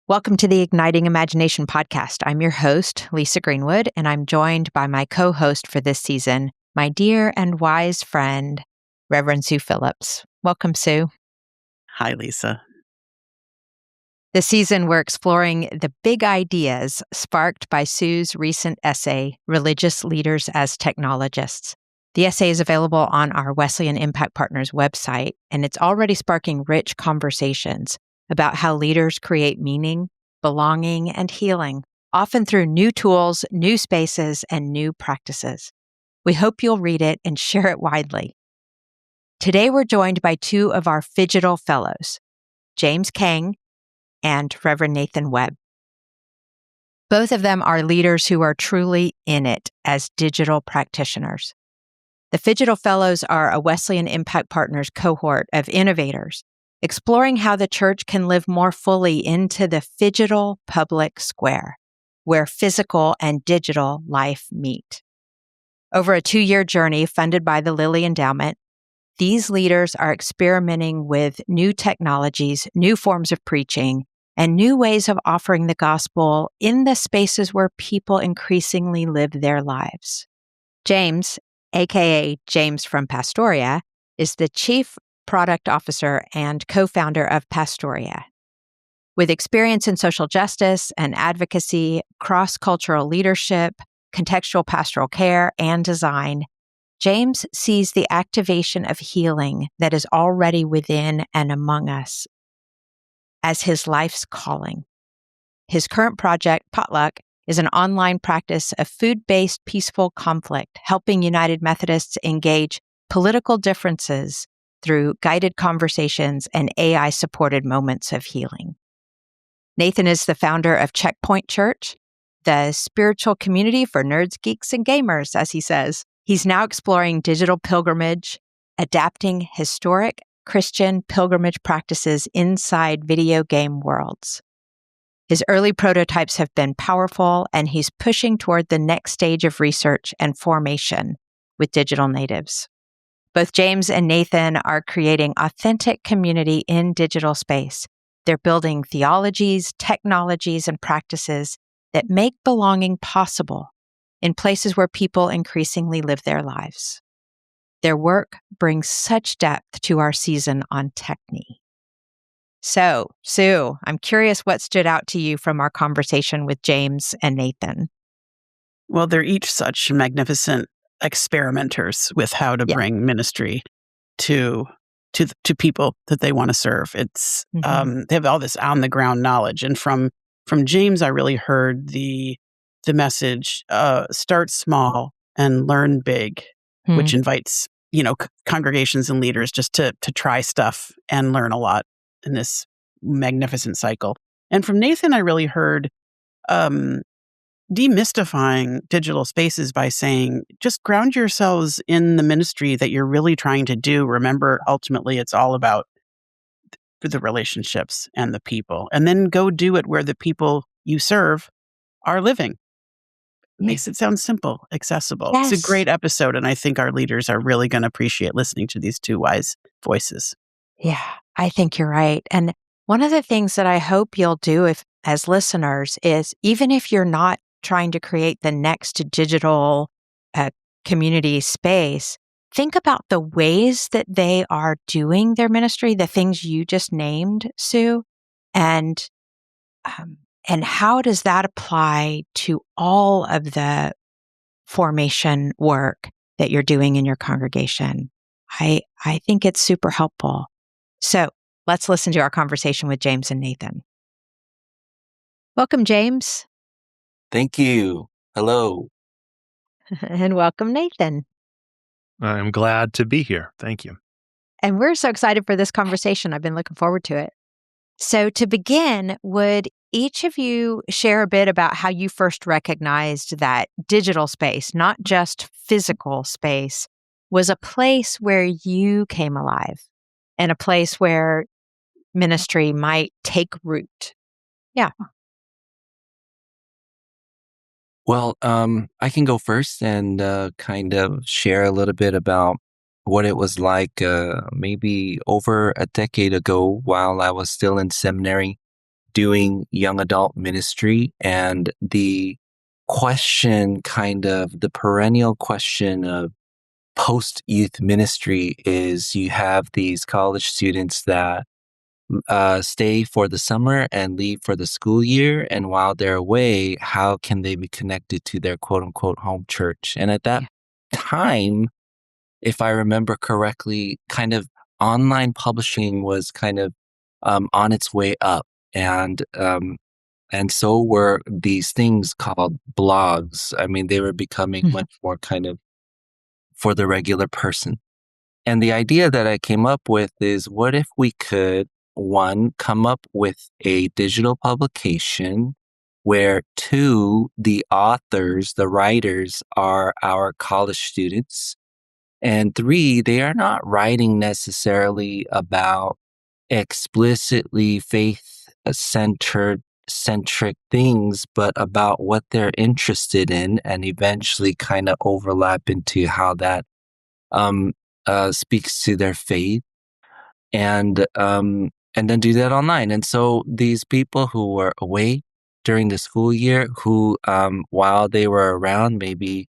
Welcome to the Igniting Imagination podcast. I'm your host, Lisa Greenwood, and I'm joined by my co-host for this season, my dear and wise friend, Reverend Sue Phillips. Welcome, Sue. Hi, Lisa. This season, we're exploring the big ideas sparked by Sue's recent essay, Religious Leaders as Technologists. The essay is available on our Wesleyan Impact Partners website, and it's already sparking rich conversations about how leaders create meaning, belonging, and healing, often through new tools, new spaces, and new practices. We hope you'll read it and share it widely. Today, we're joined by two of our Phygital Fellows, James Kang and Reverend Nathan Webb. Both of them are leaders who are truly in it as digital practitioners. The Phygital Fellows are a Wesleyan Impact Partners cohort of innovators exploring how the church can live more fully into the phygital public square, where physical and digital life meet. Over a 2-year journey funded by the Lilly Endowment, these leaders are experimenting with new technologies, new forms of preaching, and new ways of offering the gospel in the spaces where people increasingly live their lives. James, aka James from PASTORIA, is the Chief Product Officer and co-founder of PASTORIA. With experience in social justice and advocacy, cross-cultural leadership, contextual pastoral care, and design, James sees the activation of healing that is already within and among us as his life's calling. His current project, Potluck, is an online practice of food-based peaceful conflict, helping United Methodists engage political differences through guided conversations and AI-supported moments of healing. Nathan is the founder of Checkpoint Church, the spiritual community for nerds, geeks, and gamers, as he says. He's now exploring digital pilgrimage, adapting historic Christian pilgrimage practices inside video game worlds. His early prototypes have been powerful, and he's pushing toward the next stage of research and formation with digital natives. Both James and Nathan are creating authentic community in digital space. They're building theologies, technologies, and practices that make belonging possible in places where people increasingly live their lives. Their work brings such depth to our season on Techne. So, Sue, I'm curious what stood out to you from our conversation with James and Nathan. Well, they're each such magnificent experimenters with how to bring ministry to people that they want to serve. It's they have all this on the ground knowledge, and from James, I really heard the message: start small and learn big, which invites congregations and leaders just to try stuff and learn a lot in this magnificent cycle. And from Nathan, I really heard demystifying digital spaces by saying, just ground yourselves in the ministry that you're really trying to do. Remember, ultimately, it's all about the relationships and the people. And then go do it where the people you serve are living. Makes it sound simple, accessible. Yes. It's a great episode, and I think our leaders are really going to appreciate listening to these two wise voices. Yeah, I think you're right. And one of the things that I hope you'll do as listeners is, even if you're not trying to create the next digital community space, think about the ways that they are doing their ministry, the things you just named, Sue, and how does that apply to all of the formation work that you're doing in your congregation? I think it's super helpful. So let's listen to our conversation with James and Nathan. Welcome, James. Thank you. Hello. And welcome, Nathan. I'm glad to be here. Thank you. And we're so excited for this conversation. I've been looking forward to it. So to begin, would each of you share a bit about how you first recognized that digital space, not just physical space, was a place where you came alive and a place where ministry might take root? Yeah. Well, I can go first and kind of share a little bit about what it was like maybe over a decade ago while I was still in seminary. doing young adult ministry. And the the perennial question of post-youth ministry is you have these college students that stay for the summer and leave for the school year. And while they're away, how can they be connected to their quote unquote home church? And at that time, if I remember correctly, kind of online publishing was kind of on its way up. And so were these things called blogs. I mean, they were becoming much more kind of for the regular person. And the idea that I came up with is, what if we could, one, come up with a digital publication where, two, the authors, the writers are our college students, and three, they are not writing necessarily about explicitly centric things, but about what they're interested in, and eventually kind of overlap into how that speaks to their faith, and then do that online. And so these people who were away during the school year, who while they were around, maybe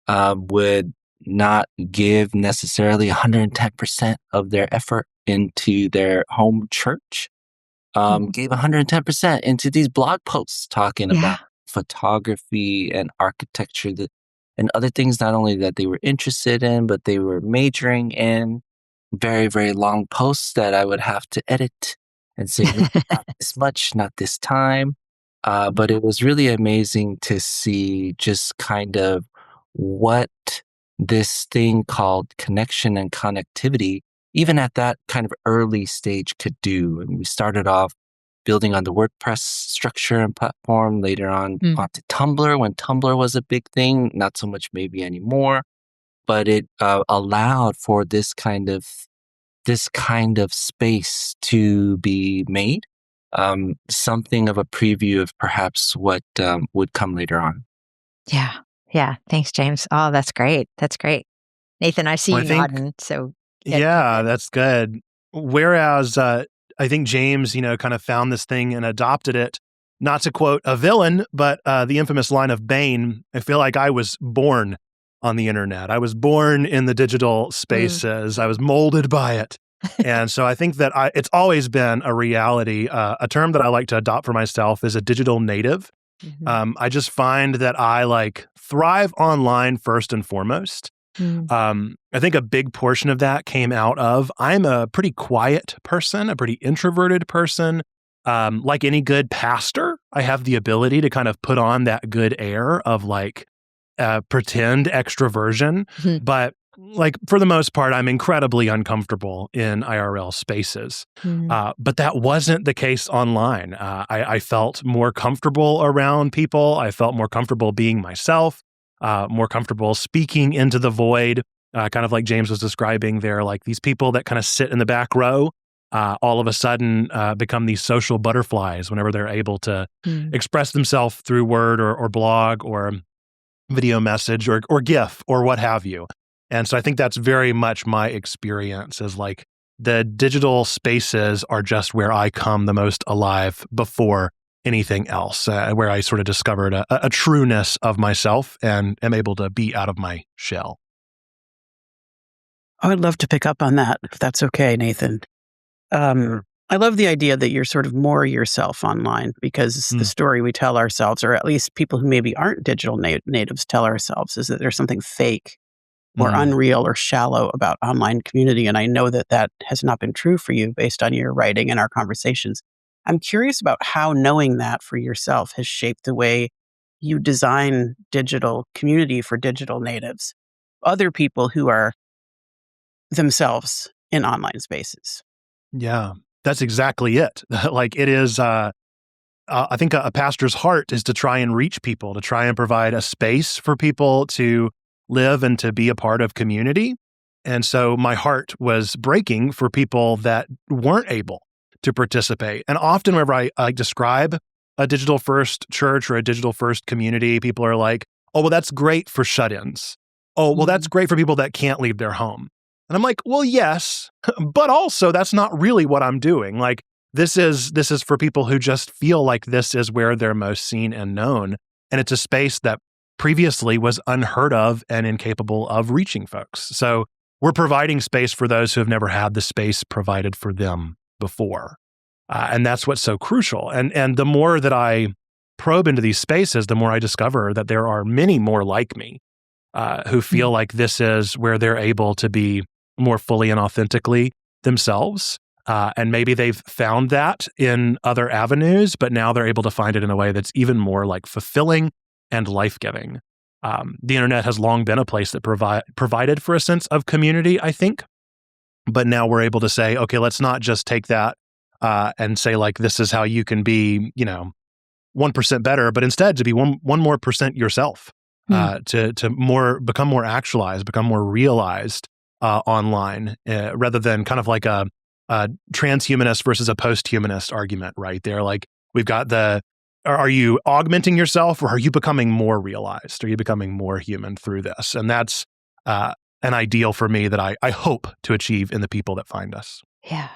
would not give necessarily 110% of their effort into their home church, gave 110% into these blog posts talking about photography and architecture and other things, not only that they were interested in, but they were majoring in. Very, very long posts that I would have to edit and say, not this much, not this time. But it was really amazing to see just kind of what this thing called connection and connectivity, even at that kind of early stage, could do. And we started off building on the WordPress structure and platform, later on onto Tumblr, when Tumblr was a big thing, not so much maybe anymore, but it allowed for this kind of space to be made, something of a preview of perhaps what would come later on. Yeah. Thanks, James. Oh, that's great. That's great. Nathan, I see you nodding. So that's good. Whereas I think James, kind of found this thing and adopted it. Not to quote a villain, but the infamous line of Bane, I feel like I was born on the internet. I was born in the digital spaces. I was molded by it. And so I think that it's always been a reality. A term that I like to adopt for myself is a digital native. I just find that I thrive online first and foremost. I think a big portion of that came out of, I'm a pretty quiet person, a pretty introverted person. Like any good pastor, I have the ability to kind of put on that good air of pretend extroversion. But for the most part, I'm incredibly uncomfortable in IRL spaces. But that wasn't the case online. I felt more comfortable around people. I felt more comfortable being myself, more comfortable speaking into the void, kind of like James was describing there, like these people that kind of sit in the back row, all of a sudden become these social butterflies whenever they're able to express themselves through word or blog or video message or GIF or what have you. And so I think that's very much my experience, is the digital spaces are just where I come the most alive before anything else, where I sort of discovered a trueness of myself and am able to be out of my shell. I would love to pick up on that, if that's okay, Nathan. I love the idea that you're sort of more yourself online, because the story we tell ourselves, or at least people who maybe aren't digital natives tell ourselves, is that there's something fake or unreal or shallow about online community. And I know that that has not been true for you based on your writing and our conversations. I'm curious about how knowing that for yourself has shaped the way you design digital community for digital natives, other people who are themselves in online spaces. Yeah, that's exactly it. It is, I think a pastor's heart is to try and reach people, to try and provide a space for people to live and to be a part of community. And so my heart was breaking for people that weren't able to participate. And often whenever I describe a digital first church or a digital first community, people are like, oh, well, that's great for shut-ins. Oh, well, that's great for people that can't leave their home. And I'm like, well, yes, but also that's not really what I'm doing. this is for people who just feel like this is where they're most seen and known. And it's a space that previously was unheard of and incapable of reaching folks. So we're providing space for those who have never had the space provided for them before. And that's what's so crucial. And the more that I probe into these spaces, the more I discover that there are many more like me who feel like this is where they're able to be more fully and authentically themselves. And maybe they've found that in other avenues, but now they're able to find it in a way that's even more like fulfilling and life-giving. The internet has long been a place that provided for a sense of community, I think. But now we're able to say, okay, let's not just take that and say like, this is how you can be, 1% better, but instead to be one more percent yourself, to become more actualized, become more realized online, rather than kind of like a transhumanist versus a post-humanist argument, right? They're like, we've got are you augmenting yourself or are you becoming more realized? Are you becoming more human through this? And that's an ideal for me that I hope to achieve in the people that find us. Yeah.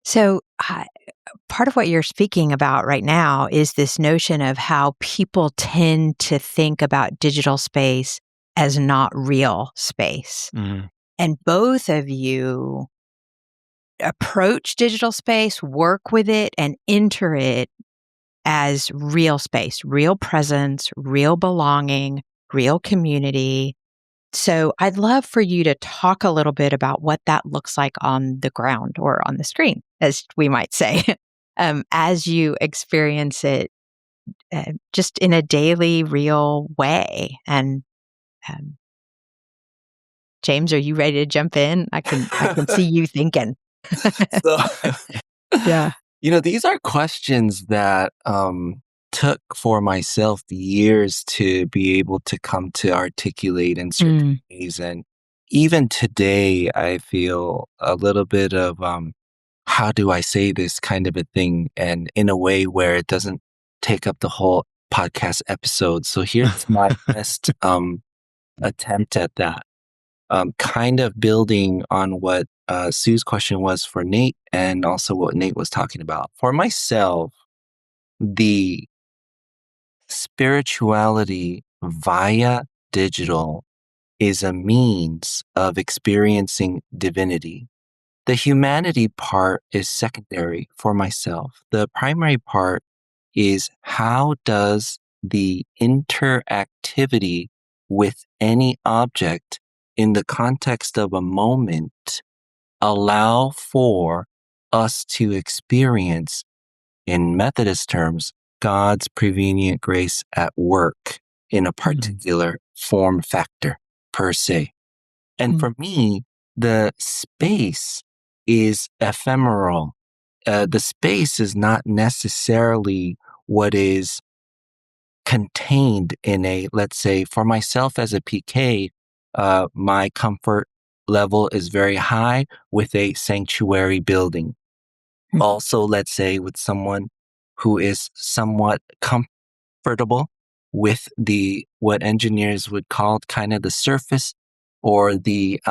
So part of what you're speaking about right now is this notion of how people tend to think about digital space as not real space. Mm-hmm. And both of you approach digital space, work with it, and enter it as real space, real presence, real belonging, real community. So I'd love for you to talk a little bit about what that looks like on the ground or on the screen, as we might say, as you experience it just in a daily, real way. And James, are you ready to jump in? I can see you thinking. So, yeah. These are questions that took for myself years to be able to come to articulate in certain ways. And even today, I feel a little bit of, how do I say this kind of a thing? And in a way where it doesn't take up the whole podcast episode. So here's my best attempt at that. Kind of building on what Sue's question was for Nate and also what Nate was talking about. For myself, the spirituality via digital is a means of experiencing divinity. The humanity part is secondary for myself. The primary part is how does the interactivity with any object in the context of a moment allow for us to experience, in Methodist terms, God's prevenient grace at work in a particular form factor per se. And for me, the space is ephemeral. The space is not necessarily what is contained in let's say, for myself as a PK, my comfort level is very high with a sanctuary building. Also, let's say with someone who is somewhat comfortable with what engineers would call kind of the surface or the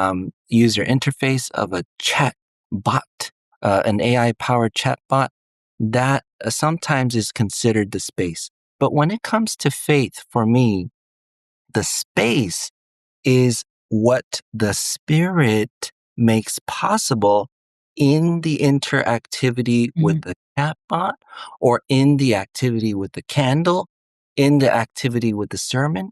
user interface of a chat bot, an AI-powered chat bot, that sometimes is considered the space. But when it comes to faith, for me, the space is what the Spirit makes possible in the interactivity with the chatbot, or in the activity with the candle, in the activity with the sermon.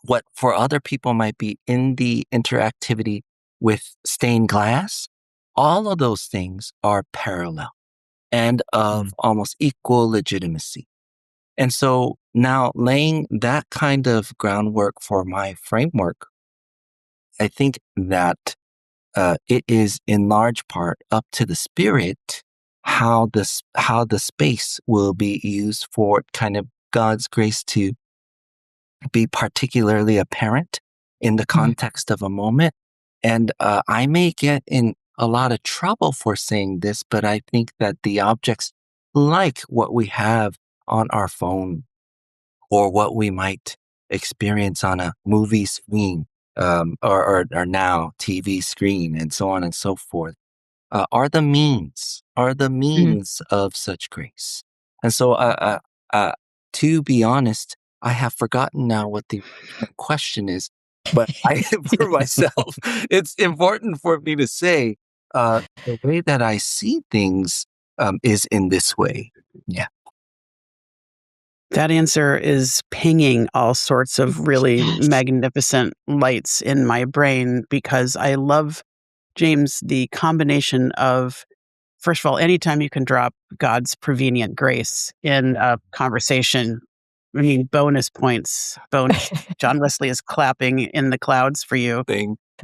What for other people might be in the interactivity with stained glass, all of those things are parallel and of almost equal legitimacy. And so now laying that kind of groundwork for my framework, I think that it is in large part up to the Spirit how the space will be used for kind of God's grace to be particularly apparent in the context of a moment. And I may get in a lot of trouble for saying this, but I think that the objects like what we have on our phone or what we might experience on a movie screen, or now TV screen, and so on and so forth. are the means of such grace. And so, to be honest, I have forgotten now what the question is, but for myself, it's important for me to say the way that I see things is in this way. Yeah. That answer is pinging all sorts of really magnificent lights in my brain, because I love, James, the combination of, first of all, anytime you can drop God's prevenient grace in a conversation, I mean, bonus points. Bonus. John Wesley is clapping in the clouds for you.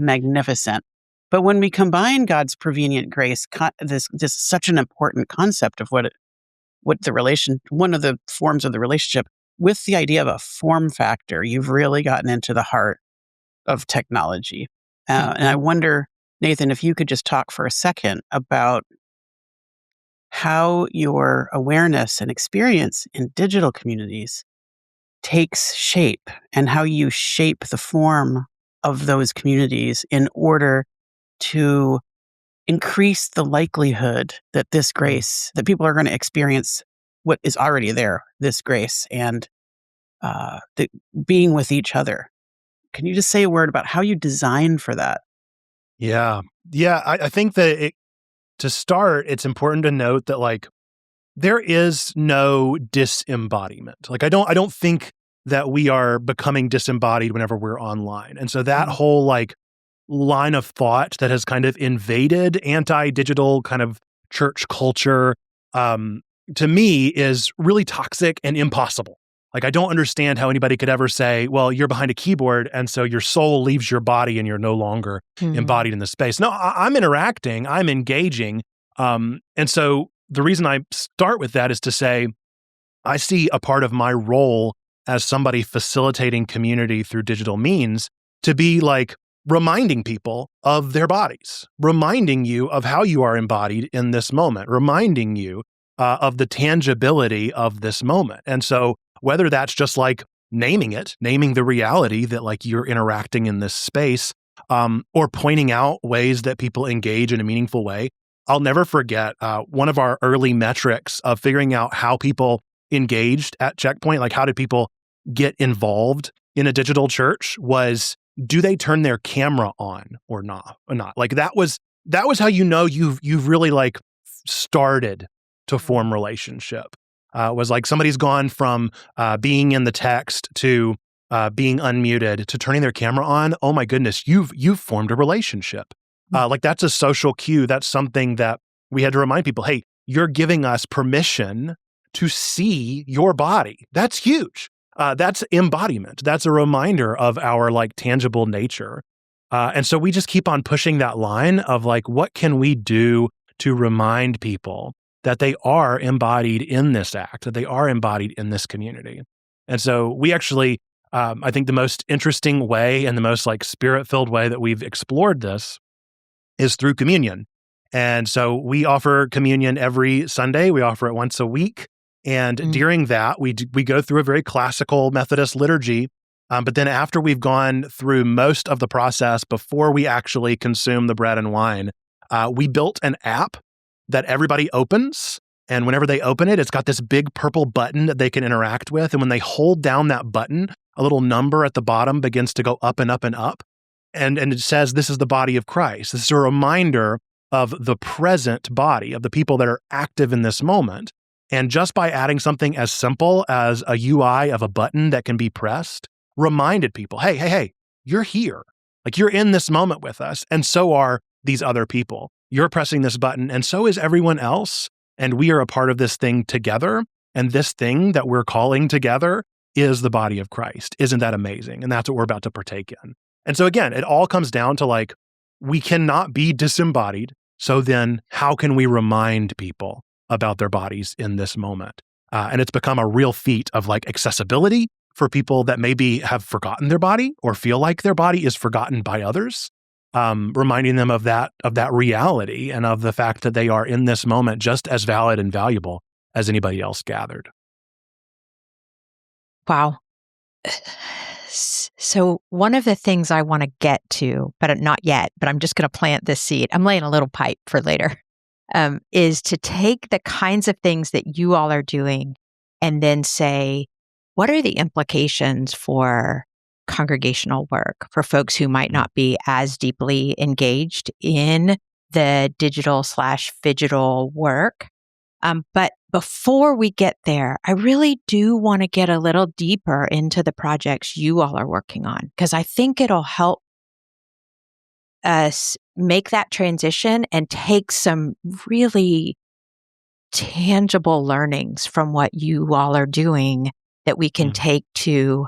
Magnificent. But when we combine God's prevenient grace, this is such an important concept of what one of the forms of the relationship, with the idea of a form factor, you've really gotten into the heart of technology. And I wonder, Nathan, if you could just talk for a second about how your awareness and experience in digital communities takes shape, and how you shape the form of those communities in order to increase the likelihood that this grace, that people are going to experience what is already there, this grace, and the being with each other. Can you just say a word about how you design for that? Yeah. I think that to start, it's important to note that like there is no disembodiment. Like I don't think that we are becoming disembodied whenever we're online. And so that whole like line of thought that has kind of invaded anti-digital kind of church culture, to me is really toxic and impossible. Like, I don't understand how anybody could ever say, well, you're behind a keyboard, and so your soul leaves your body and you're no longer embodied in the space. No, I'm interacting, I'm engaging. And so the reason I start with that is to say, I see a part of my role as somebody facilitating community through digital means to be like reminding people of their bodies, reminding you of how you are embodied in this moment, reminding you of the tangibility of this moment. And so whether that's just like naming the reality that like you're interacting in this space, or pointing out ways that people engage in a meaningful way. I'll never forget one of our early metrics of figuring out how people engaged at Checkpoint, like how did people get involved in a digital church, was do they turn their camera on or not? Like that was how you know you've really like started to form relationship. Was like somebody's gone from being in the text to being unmuted to turning their camera on. Oh my goodness, you've formed a relationship. Like that's a social cue. That's something that we had to remind people. Hey, you're giving us permission to see your body. That's huge. That's embodiment. That's a reminder of our like tangible nature. And so we just keep on pushing that line of like, what can we do to remind people that they are embodied in this act, that they are embodied in this community. And so we actually, I think the most interesting way and the most like spirit-filled way that we've explored this is through communion. And so we offer communion every Sunday. We offer it once a week. And during that, we go through a very classical Methodist liturgy. But then after we've gone through most of the process, before we actually consume the bread and wine, we built an app that everybody opens. And whenever they open it, it's got this big purple button that they can interact with. And when they hold down that button, a little number at the bottom begins to go up and up and up. And it says, this is the body of Christ. This is a reminder of the present body, of the people that are active in this moment. And just by adding something as simple as a UI of a button that can be pressed, reminded people, hey, you're here. Like you're in this moment with us. And so are these other people. You're pressing this button, and so is everyone else. And we are a part of this thing together. And this thing that we're calling together is the body of Christ. Isn't that amazing? And that's what we're about to partake in. And so again, it all comes down to like, we cannot be disembodied. So then how can we remind people about their bodies in this moment? And it's become a real feat of like accessibility for people that maybe have forgotten their body or feel like their body is forgotten by others. Reminding them of that reality and of the fact that they are in this moment just as valid and valuable as anybody else gathered. Wow. So one of the things I want to get to, but not yet, but I'm just going to plant this seed. I'm laying a little pipe for later, is to take the kinds of things that you all are doing and then say, what are the implications for congregational work, for folks who might not be as deeply engaged in the digital/phygital work? But before we get there, I really do want to get a little deeper into the projects you all are working on, because I think it'll help us make that transition and take some really tangible learnings from what you all are doing that we can take to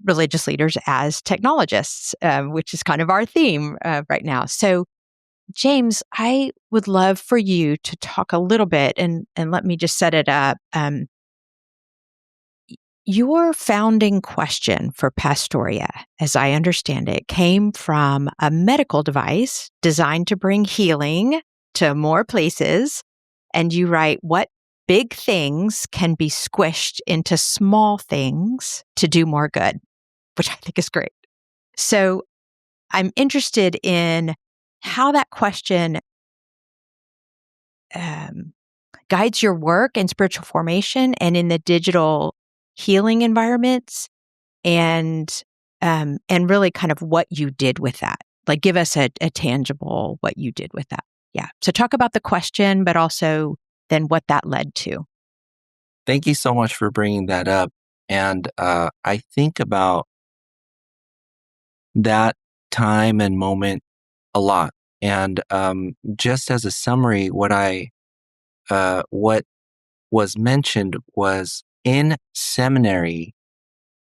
religious leaders as technologists, which is kind of our theme right now. So James, I would love for you to talk a little bit and let me just set it up. Your founding question for Pastoria, as I understand it, came from a medical device designed to bring healing to more places. And you write, what big things can be squished into small things to do more good, which I think is great. So I'm interested in how that question guides your work in spiritual formation and in the digital healing environments, and really kind of what you did with that. Like, give us a tangible what you did with that. Yeah. So talk about the question, but also then what that led to. Thank you so much for bringing that up. And I think about that time and moment a lot. And just as a summary, what was mentioned was in seminary,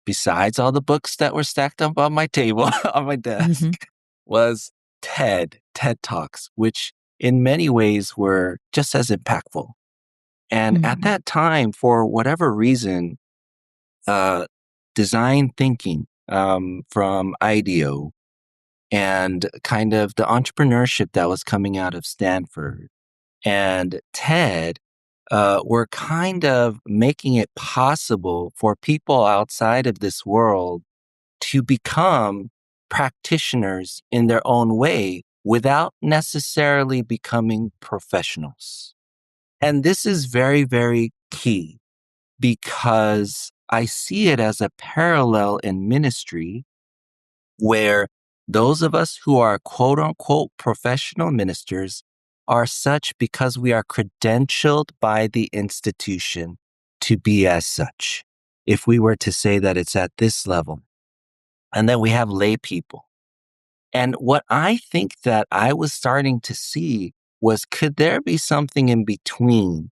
besides all the books that were stacked up on my table, on my desk, was TED Talks, which in many ways were just as impactful. And at that time, for whatever reason, design thinking from IDEO and kind of the entrepreneurship that was coming out of Stanford and TED were kind of making it possible for people outside of this world to become practitioners in their own way without necessarily becoming professionals. And this is very, very key because I see it as a parallel in ministry where those of us who are quote unquote professional ministers are such because we are credentialed by the institution to be as such. If we were to say that it's at this level, and then we have lay people. And what I think that I was starting to see was, could there be something in between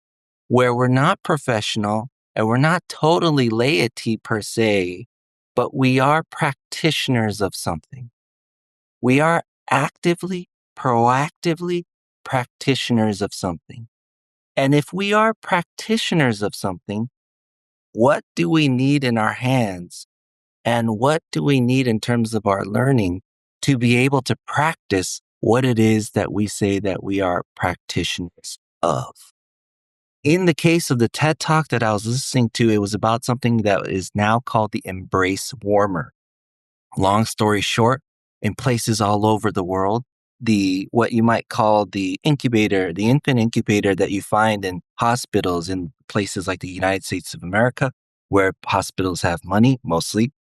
where we're not professional and we're not totally laity per se, but we are practitioners of something. We are actively, proactively practitioners of something. And if we are practitioners of something, what do we need in our hands? And what do we need in terms of our learning to be able to practice what it is that we say that we are practitioners of? In the case of the TED Talk that I was listening to, it was about something that is now called the Embrace Warmer. Long story short, in places all over the world, what you might call the incubator, the infant incubator that you find in hospitals in places like the United States of America, where hospitals have money mostly,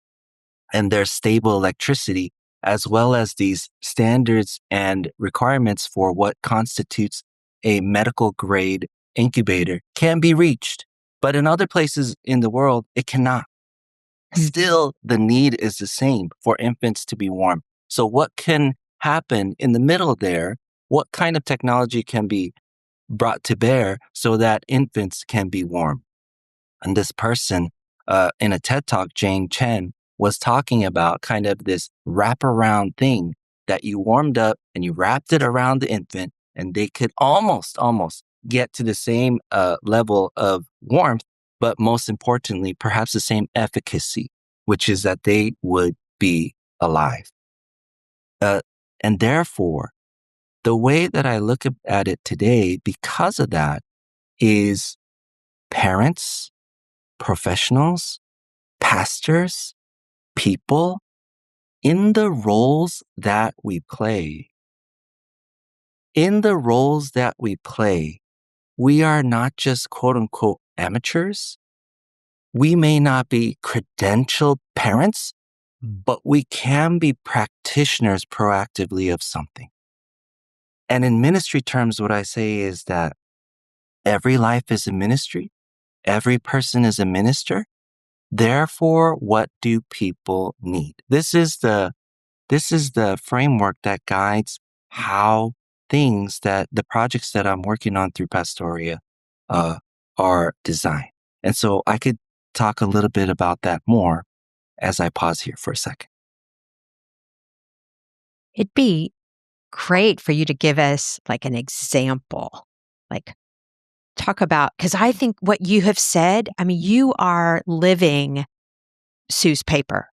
and there's stable electricity, as well as these standards and requirements for what constitutes a medical grade incubator can be reached. But in other places in the world, it cannot. Still, the need is the same for infants to be warm. So what can happen in the middle there? What kind of technology can be brought to bear so that infants can be warm? And this person in a TED Talk, Jane Chen, was talking about kind of this wraparound thing that you warmed up and you wrapped it around the infant and they could almost get to the same level of warmth, but most importantly, perhaps the same efficacy, which is that they would be alive. And therefore, the way that I look at it today, because of that, is parents, professionals, pastors, people in the roles that we play. In the roles that we play, we are not just quote unquote amateurs. We may not be credentialed parents, but we can be practitioners proactively of something. And in ministry terms, what I say is that every life is a ministry. Every person is a minister. Therefore, what do people need? This is the framework that guides how the projects that I'm working on through Pastoria are designed. And so I could talk a little bit about that more as I pause here for a second. It'd be great for you to give us like an example, like talk about, because I think what you have said, I mean, you are living Sue's paper,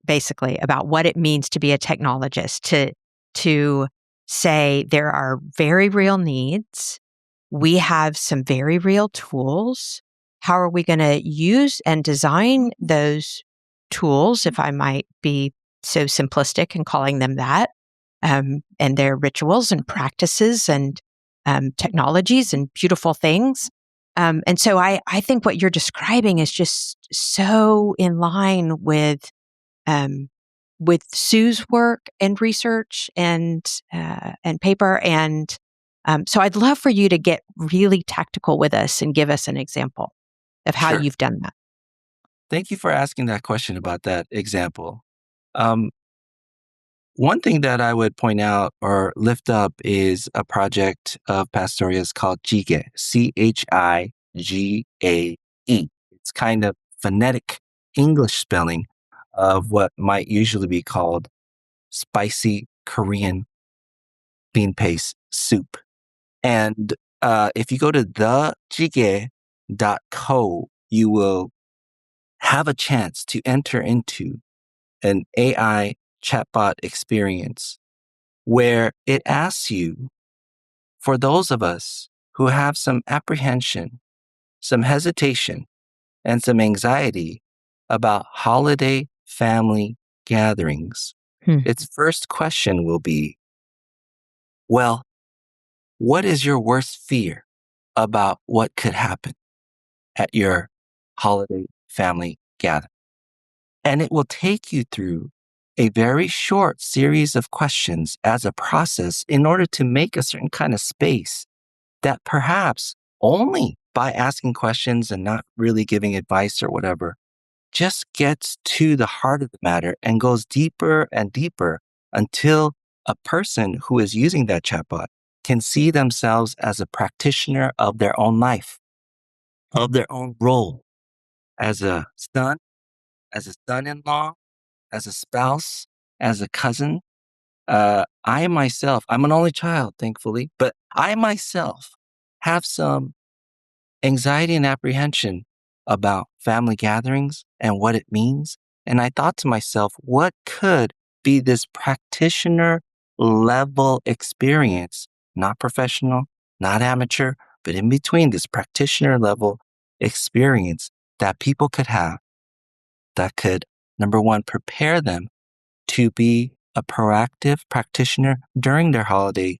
basically, about what it means to be a technologist, to say there are very real needs. We have some very real tools. How are we going to use and design those tools, if I might be so simplistic in calling them that, and their rituals and practices and technologies and beautiful things. And so I think what you're describing is just so in line with Sue's work and research and paper. And so I'd love for you to get really tactical with us and give us an example of how Sure. you've done that. Thank you for asking that question about that example. One thing that I would point out or lift up is a project of Pastoria's called Chige, Chigage. It's kind of phonetic English spelling of what might usually be called spicy Korean bean paste soup. And if you go to thejige.co, you will have a chance to enter into an AI chatbot experience where it asks you, for those of us who have some apprehension, some hesitation, and some anxiety about holiday family gatherings, its first question will be, well, what is your worst fear about what could happen at your holiday family gathering? And it will take you through a very short series of questions as a process in order to make a certain kind of space that perhaps only by asking questions and not really giving advice or whatever, just gets to the heart of the matter and goes deeper and deeper until a person who is using that chatbot can see themselves as a practitioner of their own life, of their own role as a son, as a son-in-law, as a spouse, as a cousin. I myself, I'm an only child, thankfully, but I myself have some anxiety and apprehension about family gatherings and what it means. And I thought to myself, what could be this practitioner level experience, not professional, not amateur, but in between, this practitioner level experience that people could have that could, number one, prepare them to be a proactive practitioner during their holiday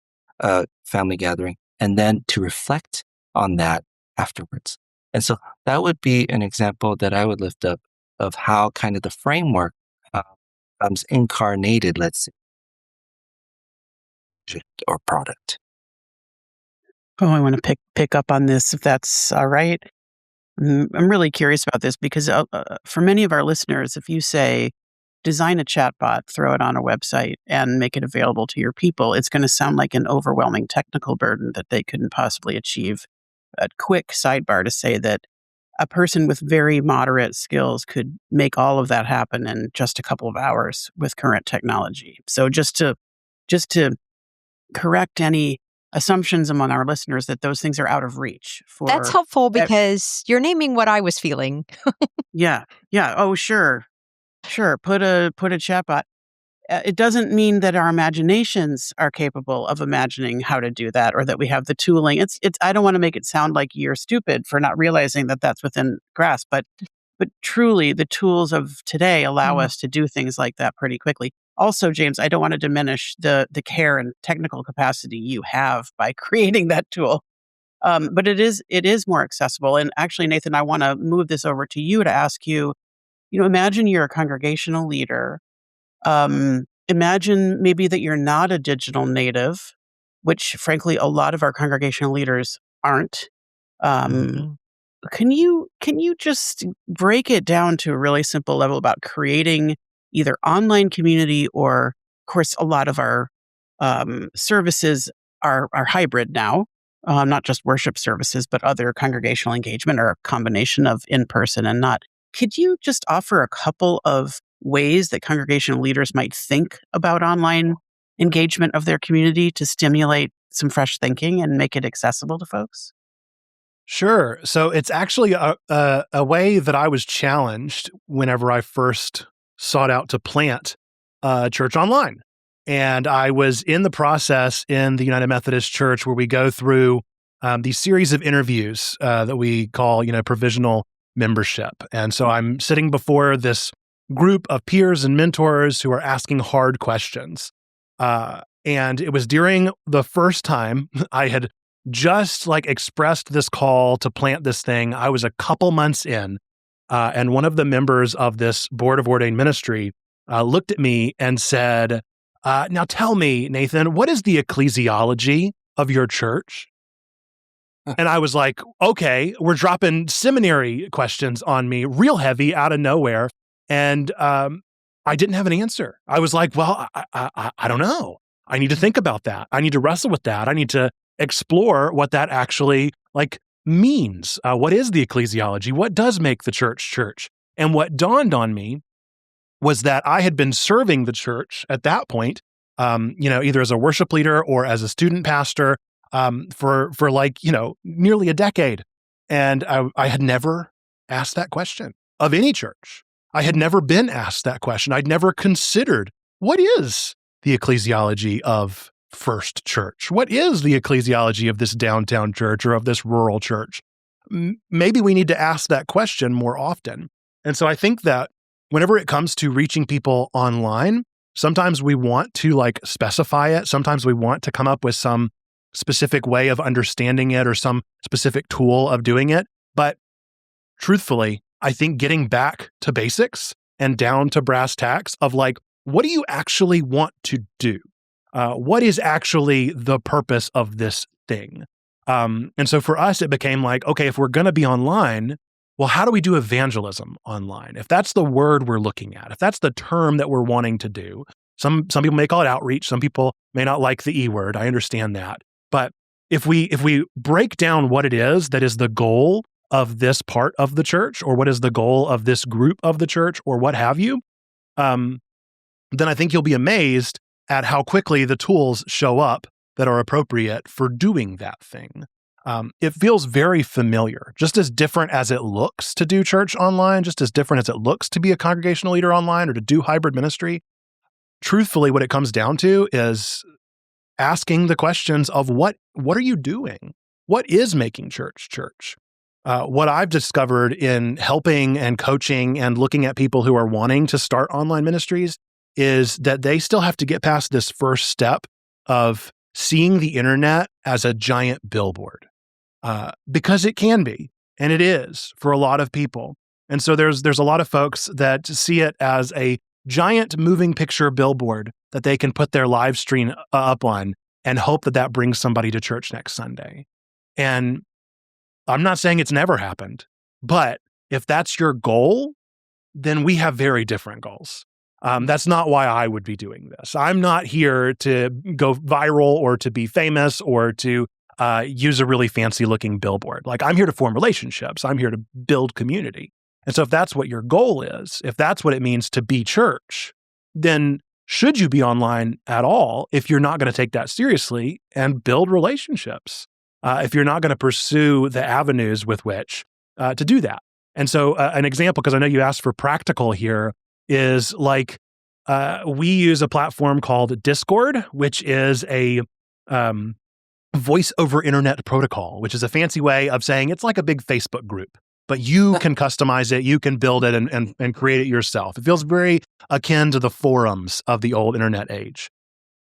family gathering, and then to reflect on that afterwards. And so that would be an example that I would lift up of how kind of the framework comes incarnated, let's say, or product. Oh, I want to pick up on this if that's all right. I'm really curious about this because for many of our listeners, if you say, design a chatbot, throw it on a website, and make it available to your people, it's going to sound like an overwhelming technical burden that they couldn't possibly achieve. A quick sidebar to say that a person with very moderate skills could make all of that happen in just a couple of hours with current technology. So just to correct any assumptions among our listeners that those things are out of reach. That's helpful because you're naming what I was feeling. Yeah. Oh, sure. Put a chatbot. It doesn't mean that our imaginations are capable of imagining how to do that or that we have the tooling. It's. I don't want to make it sound like you're stupid for not realizing that that's within grasp, but But truly, the tools of today allow us to do things like that pretty quickly. Also, James, I don't want to diminish the care and technical capacity you have by creating that tool. But it is more accessible. And actually, Nathan, I want to move this over to you to ask you, imagine you're a congregational leader. Imagine maybe that you're not a digital native, which frankly, a lot of our congregational leaders aren't. Can you just break it down to a really simple level about creating either online community or, of course, a lot of our services are hybrid now, not just worship services, but other congregational engagement or a combination of in-person and not. Could you just offer a couple of ways that congregational leaders might think about online engagement of their community to stimulate some fresh thinking and make it accessible to folks? Sure. So it's actually a way that I was challenged whenever I first sought out to plant a church online. And I was in the process in the United Methodist Church where we go through these series of interviews that we call, provisional membership. And so I'm sitting before this group of peers and mentors who are asking hard questions. And it was during the first time I had just expressed this call to plant this thing. I was a couple months in, and one of the members of this board of ordained ministry looked at me and said, now tell me, Nathan, what is the ecclesiology of your church? And I was like, okay, we're dropping seminary questions on me real heavy out of nowhere. And I didn't have an answer. I was like, well, I don't know. I need to think about that. I need to wrestle with that. I need to explore what that actually means. What is the ecclesiology? What does make the church church? And what dawned on me was that I had been serving the church at that point, either as a worship leader or as a student pastor for nearly a decade. And I had never asked that question of any church. I had never been asked that question. I'd never considered, what is the ecclesiology of First Church? What is the ecclesiology of this downtown church or of this rural church? Maybe we need to ask that question more often. And so I think that whenever it comes to reaching people online, sometimes we want to specify it. Sometimes we want to come up with some specific way of understanding it or some specific tool of doing it. But truthfully, I think getting back to basics and down to brass tacks of what do you actually want to do? What is actually the purpose of this thing? And so for us, it became okay, if we're going to be online, well, how do we do evangelism online? If that's the word we're looking at, if that's the term that we're wanting to do, some people may call it outreach. Some people may not like the E word. I understand that. But if we break down what it is that is the goal of this part of the church, or what is the goal of this group of the church, or what have you, then I think you'll be amazed at how quickly the tools show up that are appropriate for doing that thing. It feels very familiar, just as different as it looks to do church online, just as different as it looks to be a congregational leader online or to do hybrid ministry. Truthfully, what it comes down to is asking the questions of what are you doing? What is making church church? What I've discovered in helping and coaching and looking at people who are wanting to start online ministries is that they still have to get past this first step of seeing the internet as a giant billboard, because it can be, and it is for a lot of people. And so there's a lot of folks that see it as a giant moving picture billboard that they can put their live stream up on and hope that brings somebody to church next Sunday. And I'm not saying it's never happened, but if that's your goal, then we have very different goals. That's not why I would be doing this. I'm not here to go viral or to be famous or to use a really fancy looking billboard. I'm here to form relationships. I'm here to build community. And so if that's what your goal is, if that's what it means to be church, then should you be online at all if you're not going to take that seriously and build relationships? If you're not going to pursue the avenues with which to do that. And so an example, because I know you asked for practical here, is we use a platform called Discord, which is a voice over internet protocol, which is a fancy way of saying it's like a big Facebook group. but you can customize it, you can build it and create it yourself. It feels very akin to the forums of the old internet age.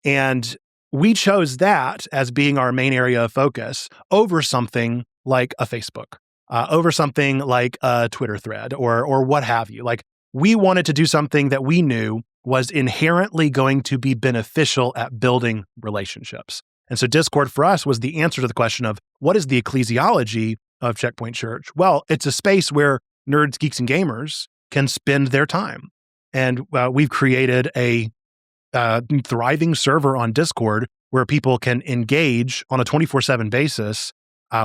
And we chose that as being our main area of focus over something like a Facebook, over something like a Twitter thread or what have you. Like, we wanted to do something that we knew was inherently going to be beneficial at building relationships. And so Discord for us was the answer to the question of what is the ecclesiology of Checkpoint Church? Well, it's a space where nerds, geeks, and gamers can spend their time. And we've created a thriving server on Discord where people can engage on a 24/7 basis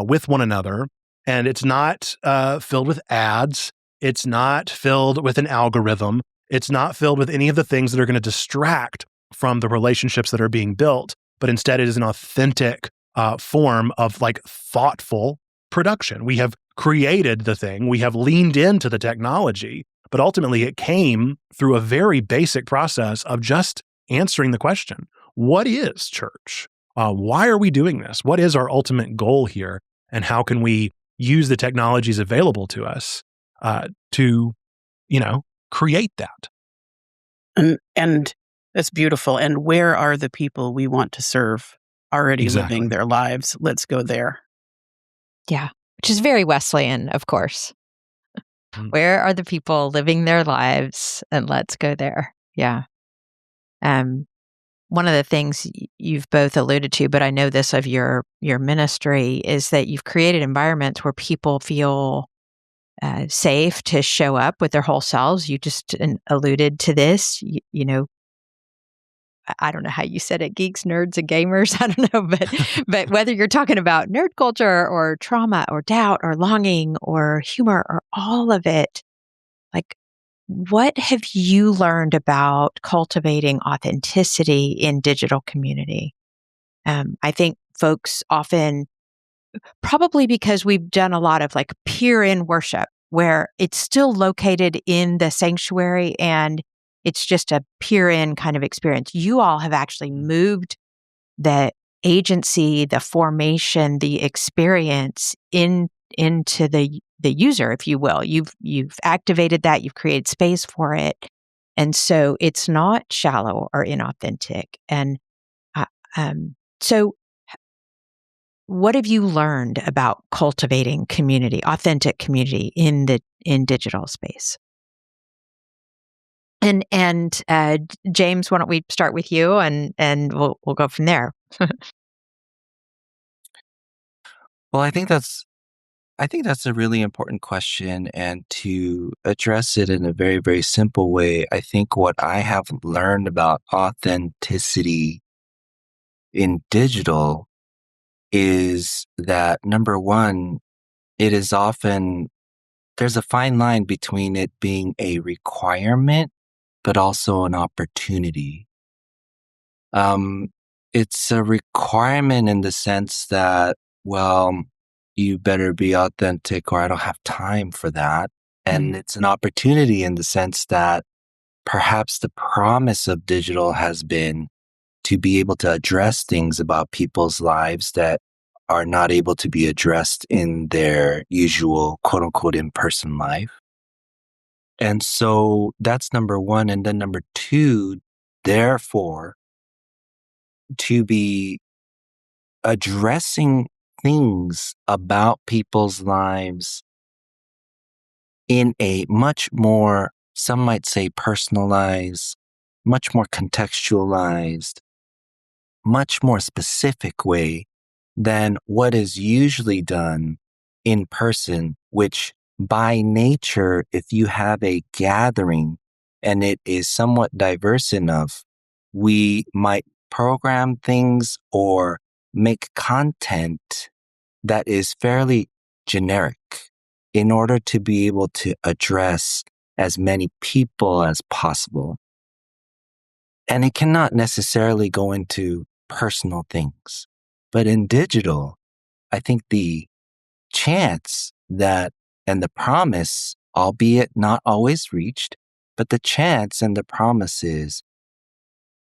with one another. And it's not filled with ads. It's not filled with an algorithm. It's not filled with any of the things that are going to distract from the relationships that are being built. But instead, it is an authentic form of like thoughtful production. We have created the thing. We have leaned into the technology. But ultimately, it came through a very basic process of just answering the question, what is church? Why are we doing this? What is our ultimate goal here? And how can we use the technologies available to us to, create that? And that's beautiful. And where are the people we want to serve already living their lives? Let's go there. Yeah, which is very Wesleyan, of course. Where are the people living their lives? And let's go there. Yeah. One of the things you've both alluded to, but I know this of your ministry, is that you've created environments where people feel safe to show up with their whole selves. You just alluded to this. I don't know how you said it, geeks, nerds, and gamers. I don't know, but whether you're talking about nerd culture or trauma or doubt or longing or humor or all of it, like, what have you learned about cultivating authenticity in digital community? I think folks often, probably because we've done a lot of like peer-in worship, where it's still located in the sanctuary and it's just a peer-in kind of experience. You all have actually moved the agency, the formation, the experience into the user, if you will. You've activated that, you've created space for it. And so it's not shallow or inauthentic. And so what have you learned about cultivating community, authentic community in digital space? And James, why don't we start with you and we'll go from there. Well, I think that's a really important question, and to address it in a very, very simple way, I think what I have learned about authenticity in digital is that, number one, there's a fine line between it being a requirement, but also an opportunity. It's a requirement in the sense that, well, you better be authentic or I don't have time for that. And it's an opportunity in the sense that perhaps the promise of digital has been to be able to address things about people's lives that are not able to be addressed in their usual quote unquote in-person life. And so that's number one. And then number two, therefore, to be addressing things about people's lives in a much more, some might say personalized, much more contextualized, much more specific way than what is usually done in person, which by nature, if you have a gathering and it is somewhat diverse enough, we might program things or make content that is fairly generic in order to be able to address as many people as possible. And it cannot necessarily go into personal things. But in digital, I think the chance that, and the promise, albeit not always reached, but the chance and the promise is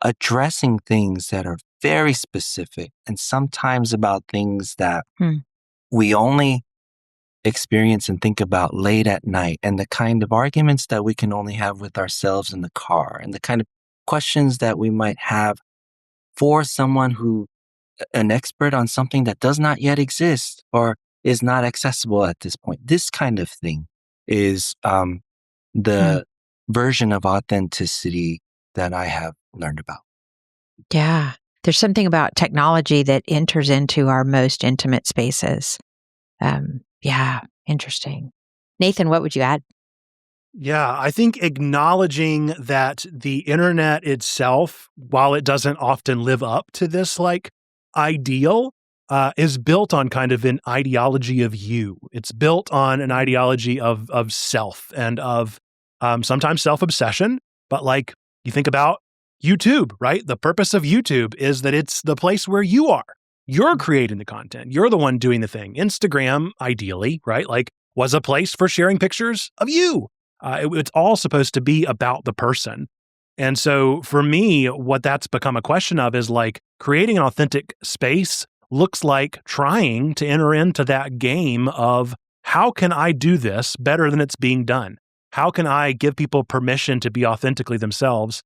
addressing things that are very specific and sometimes about things that we only experience and think about late at night, and the kind of arguments that we can only have with ourselves in the car, and the kind of questions that we might have for someone who, an expert on something that does not yet exist or is not accessible at this point. This kind of thing is the version of authenticity that I have learned about. Yeah. There's something about technology that enters into our most intimate spaces. Yeah, interesting. Nathan, what would you add? Yeah, I think acknowledging that the internet itself, while it doesn't often live up to this ideal, is built on kind of an ideology of you. It's built on an ideology of self and of sometimes self-obsession. But you think about YouTube, right? The purpose of YouTube is that it's the place where you are. You're creating the content. You're the one doing the thing. Instagram, ideally, right? Was a place for sharing pictures of you. It's all supposed to be about the person. And so for me, what that's become a question of is creating an authentic space looks like trying to enter into that game of how can I do this better than it's being done? How can I give people permission to be authentically themselves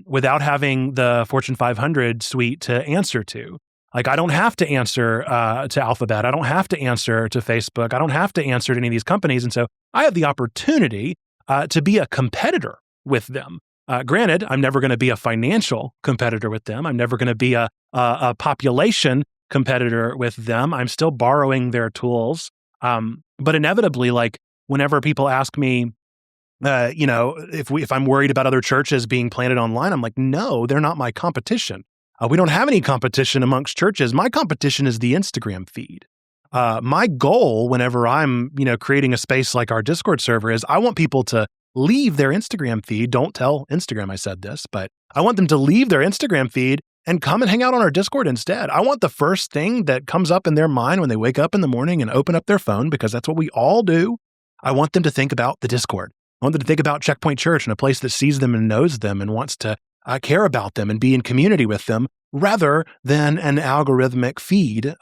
without having the Fortune 500 suite to answer to? I don't have to answer to Alphabet. I don't have to answer to Facebook. I don't have to answer to any of these companies. And so I have the opportunity to be a competitor with them. Granted, I'm never going to be a financial competitor with them. I'm never going to be a population competitor with them. I'm still borrowing their tools. But inevitably, whenever people ask me, if I'm worried about other churches being planted online, I'm like, no, they're not my competition. We don't have any competition amongst churches. My competition is the Instagram feed. My goal whenever I'm, creating a space like our Discord server is I want people to leave their Instagram feed. Don't tell Instagram I said this, but I want them to leave their Instagram feed and come and hang out on our Discord instead. I want the first thing that comes up in their mind when they wake up in the morning and open up their phone, because that's what we all do. I want them to think about the Discord. I want them to think about Checkpoint Church and a place that sees them and knows them and wants to care about them and be in community with them, rather than an algorithmic feed,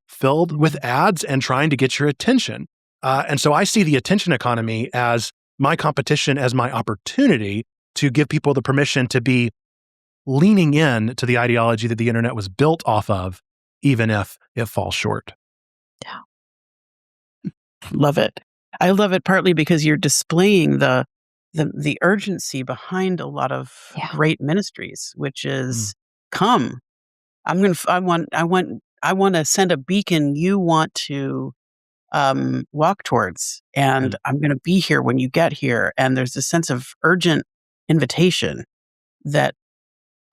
filled with ads and trying to get your attention. And so I see the attention economy as my competition, as my opportunity to give people the permission to be leaning in to the ideology that the internet was built off of, even if it falls short. Yeah. Love it. I love it partly because you're displaying the urgency behind a lot of great ministries, which is come. I want to send a beacon you want to walk towards, and I'm going to be here when you get here. And there's a sense of urgent invitation that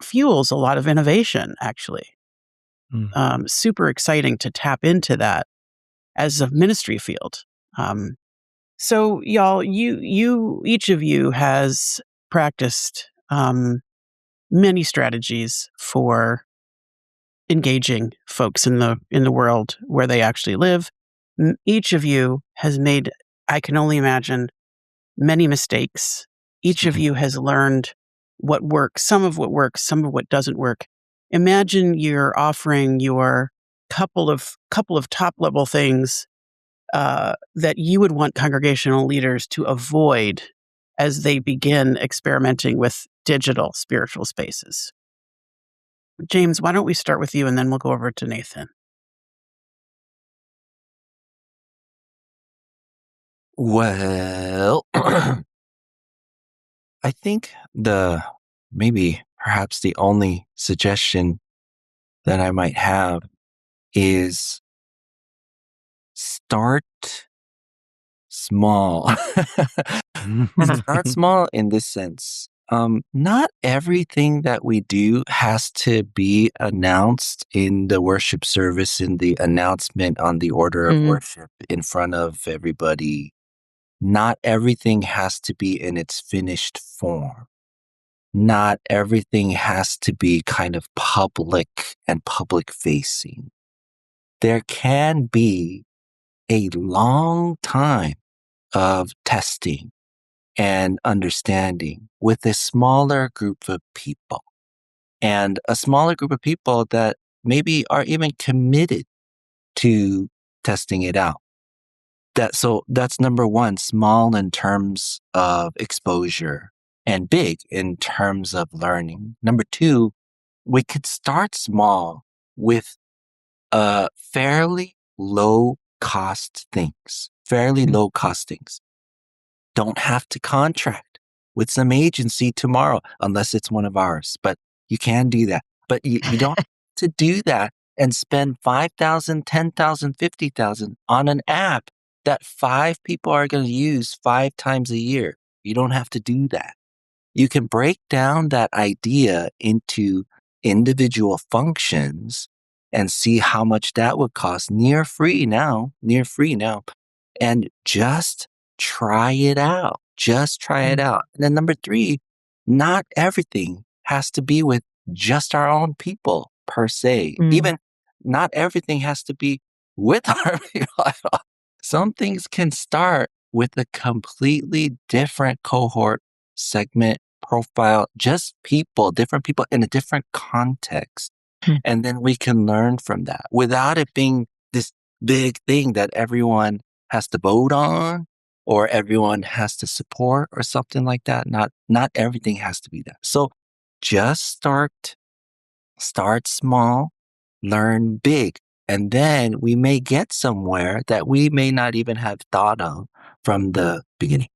fuels a lot of innovation, actually. Super exciting to tap into that as a ministry field. So y'all, each of you has practiced many strategies for engaging folks in the world where they actually live. Each of you has made, I can only imagine, many mistakes. Each of you has learned what works, some of what works, some of what doesn't work. Imagine you're offering your couple of top level things that you would want congregational leaders to avoid as they begin experimenting with digital spiritual spaces. James, why don't we start with you and then we'll go over to Nathan. Well, I think perhaps the only suggestion that I might have is start small. Start small in this sense. Not everything that we do has to be announced in the worship service, in the announcement on the order of worship in front of everybody. Not everything has to be in its finished form. Not everything has to be kind of public and public facing. There can be a long time of testing and understanding with a smaller group of people, and a smaller group of people that maybe are even committed to testing it out. So that's number one, small in terms of exposure and big in terms of learning. Number two, we could start small with fairly low cost things. Don't have to contract with some agency tomorrow unless it's one of ours, but you can do that. But you don't have to do that and spend $5,000, $10,000, $50,000 on an app that 5 people are going to use 5 times a year. You don't have to do that. You can break down that idea into individual functions and see how much that would cost near free now, and just try it out. And then number 3, not everything has to be with just our own people per se. Even not everything has to be with our people. Some things can start with a completely different cohort, segment, profile, just different people in a different context. And then we can learn from that without it being this big thing that everyone has to vote on or everyone has to support or something like that. Not everything has to be that. So just start small, learn big, and then we may get somewhere that we may not even have thought of from the beginning.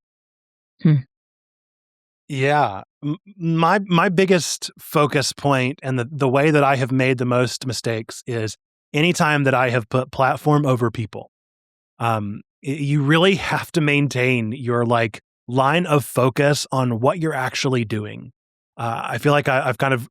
Yeah. My biggest focus point and the way that I have made the most mistakes is anytime that I have put platform over people. You really have to maintain your line of focus on what you're actually doing. I feel like I've kind of,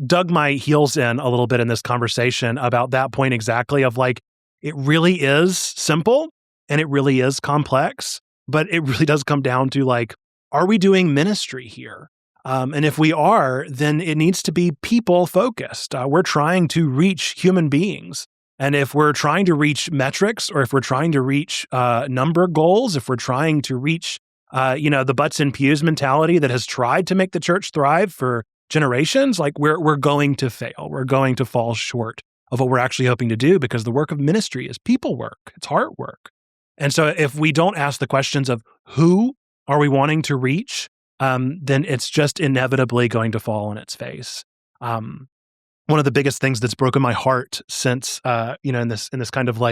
dug my heels in a little bit in this conversation about that point exactly of it really is simple and it really is complex, but it really does come down to are we doing ministry here? And if we are, then it needs to be people focused. We're trying to reach human beings. And if we're trying to reach metrics, or if we're trying to reach number goals, if we're trying to reach, the butts and pews mentality that has tried to make the church thrive for generations, we're going to fail. We're going to fall short of what we're actually hoping to do, because the work of ministry is people work. It's heart work. And so if we don't ask the questions of who are we wanting to reach, then it's just inevitably going to fall on its face. One of the biggest things that's broken my heart since, in this kind of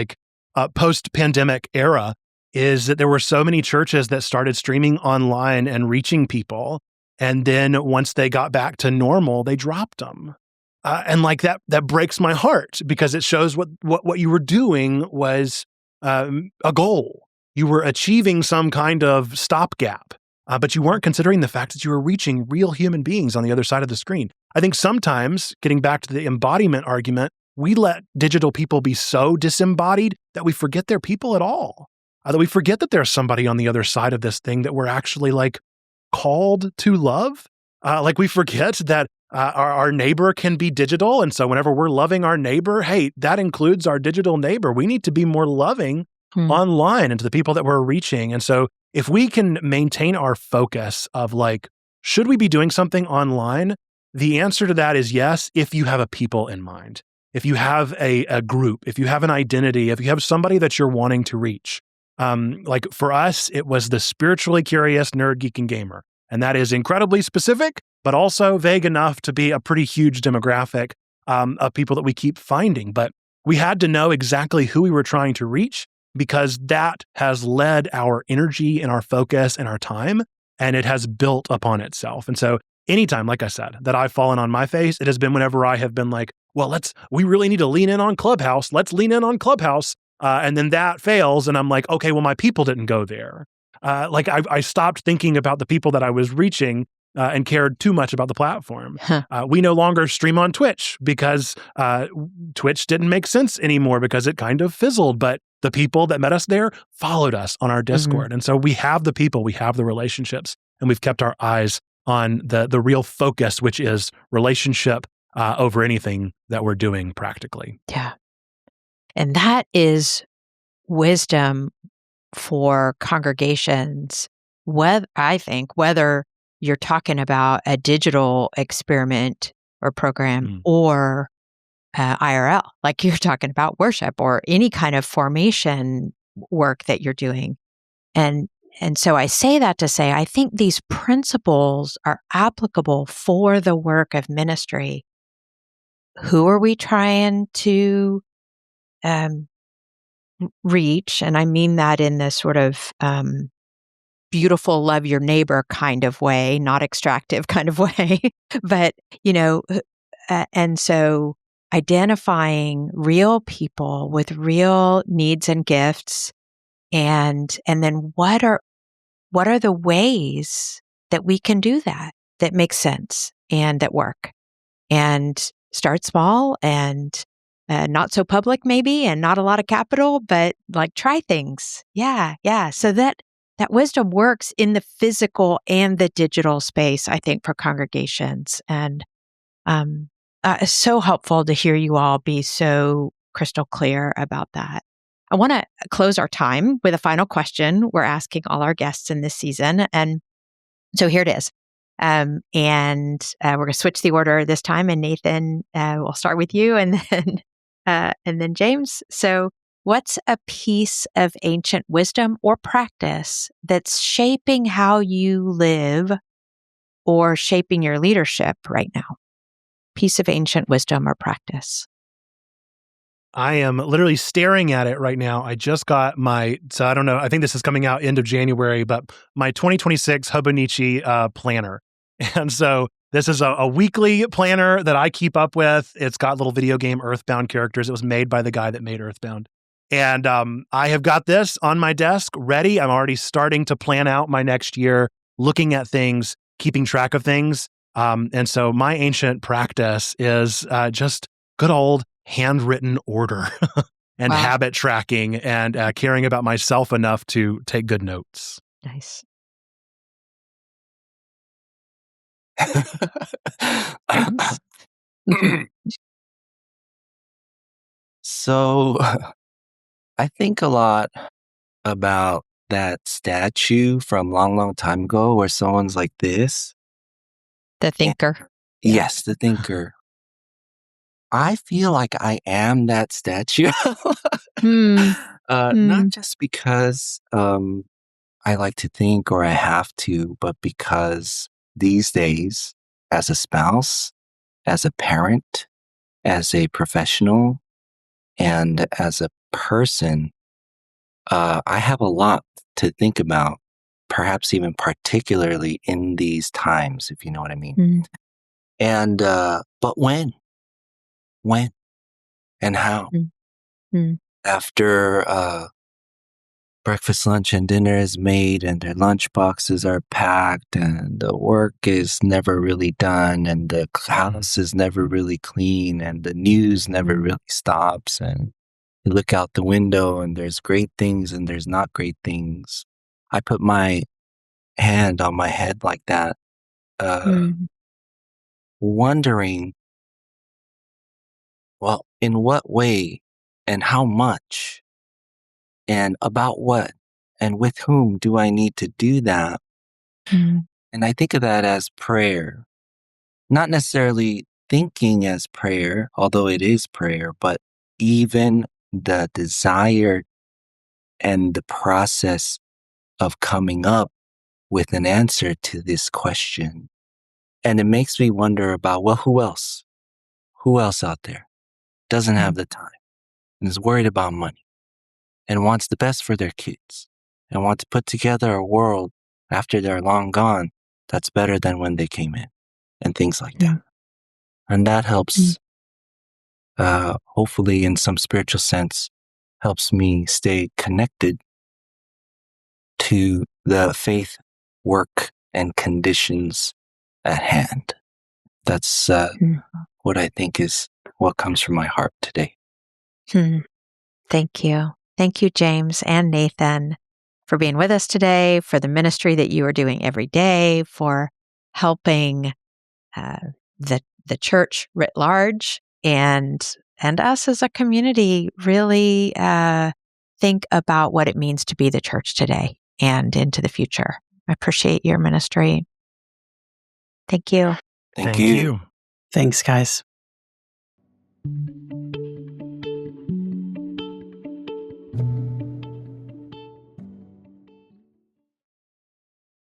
post-pandemic era is that there were so many churches that started streaming online and reaching people. And then once they got back to normal, they dropped them. And that breaks my heart, because it shows what you were doing was a goal. You were achieving some kind of stopgap, but you weren't considering the fact that you were reaching real human beings on the other side of the screen. I think sometimes, getting back to the embodiment argument, we let digital people be so disembodied that we forget they're people at all. That we forget that there's somebody on the other side of this thing that we're actually called to love. We forget that our neighbor can be digital. And so whenever we're loving our neighbor, hey, that includes our digital neighbor. We need to be more loving online and to the people that we're reaching. And so if we can maintain our focus of should we be doing something online? The answer to that is yes, if you have a people in mind, if you have a group, if you have an identity, if you have somebody that you're wanting to reach. For us, it was the spiritually curious nerd, geek, and gamer. And that is incredibly specific, but also vague enough to be a pretty huge demographic of people that we keep finding. But we had to know exactly who we were trying to reach, because that has led our energy and our focus and our time, and it has built upon itself. And so anytime, like I said, that I've fallen on my face, it has been whenever I have been we really need to lean in on Clubhouse. Let's lean in on Clubhouse. And then that fails. And I'm okay, well, my people didn't go there. I stopped thinking about the people that I was reaching and cared too much about the platform. We no longer stream on Twitch because Twitch didn't make sense anymore because it kind of fizzled. But the people that met us there followed us on our Discord. And so we have the people, we have the relationships, and we've kept our eyes on the real focus, which is relationship over anything that we're doing practically. Yeah. And that is wisdom for congregations, whether you're talking about a digital experiment or program or IRL, like you're talking about worship or any kind of formation. work that you're doing. And so I say that to say, I think these principles are applicable for the work of ministry. Who are we trying to reach? And I mean that in this sort of beautiful, love your neighbor kind of way, not extractive kind of way. But, and so identifying real people with real needs and gifts, and then what are the ways that we can do that make sense and that work, and start small and not so public maybe, and not a lot of capital, but like try things. Yeah. So that wisdom works in the physical and the digital space, I think, for congregations. And it's so helpful to hear you all be so crystal clear about that. I want to close our time with a final question we're asking all our guests in this season. And so here it is. And we're going to switch the order this time. And Nathan, we'll start with you, and then James. So what's a piece of ancient wisdom or practice that's shaping how you live or shaping your leadership right now? Piece of ancient wisdom or practice. I am literally staring at it right now. I just got so I don't know, I think this is coming out end of January, but my 2026 Hobonichi planner. And so this is a weekly planner that I keep up with. It's got little video game Earthbound characters. It was made by the guy that made Earthbound. And I have got this on my desk ready. I'm already starting to plan out my next year, looking at things, keeping track of things. And so my ancient practice is just good old handwritten order and habit tracking, and caring about myself enough to take good notes. Nice. So I think a lot about that statue from long time ago where someone's like this. The thinker. Yes, the thinker. I feel like I am that statue. Not just because I like to think or I have to, but because these days, as a spouse, as a parent, as a professional, and as a person, I have a lot to think about, perhaps even particularly in these times, if you know what I mean. And, but when and how? After breakfast, lunch, and dinner is made, and their lunch boxes are packed, and the work is never really done, and the house is never really clean, and the news never really stops, and you look out the window and there's great things and there's not great things. I put my hand on my head like that, wondering, well, in what way and how much and about what and with whom do I need to do that? And I think of that as prayer, not necessarily thinking as prayer, although it is prayer, but even the desire and the process of coming up with an answer to this question. And it makes me wonder about, well, who else? Who else out there doesn't have the time and is worried about money and wants the best for their kids and wants to put together a world after they're long gone that's better than when they came in, and things like that. And that helps, hopefully in some spiritual sense, helps me stay connected to the faith work and conditions at hand. That's what I think is what comes from my heart today. Thank you. Thank you, James and Nathan, for being with us today, for the ministry that you are doing every day, for helping the church writ large and us as a community really think about what it means to be the church today and into the future. I appreciate your ministry. Thank you. Thank you. Thanks, guys.